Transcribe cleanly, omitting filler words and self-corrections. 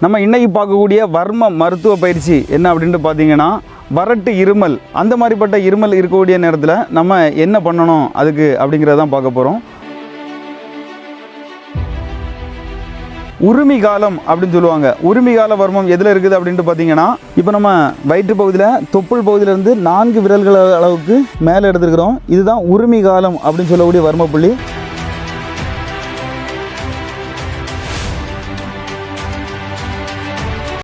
நம்ம இன்றைக்கி பார்க்கக்கூடிய வர்ம மருத்துவ பயிற்சி என்ன அப்படின்ட்டு பார்த்தீங்கன்னா, வறட்டு இருமல், அந்த மாதிரிப்பட்ட இருமல் இருக்கக்கூடிய நேரத்தில் நம்ம என்ன பண்ணணும் அதுக்கு அப்படிங்கிறதான் பார்க்க போகிறோம். உருமி காலம் அப்படின்னு சொல்லுவாங்க. உருமி கால வர்மம் எதில் இருக்குது அப்படின்ட்டு பார்த்தீங்கன்னா, இப்போ நம்ம வயிற்று பகுதியில் தொப்புள் பகுதியிலேருந்து 4 விரல்கள் அளவுக்கு மேலே எடுத்துருக்கிறோம். இதுதான் உருமி காலம் அப்படின்னு சொல்லக்கூடிய வர்ம புள்ளி.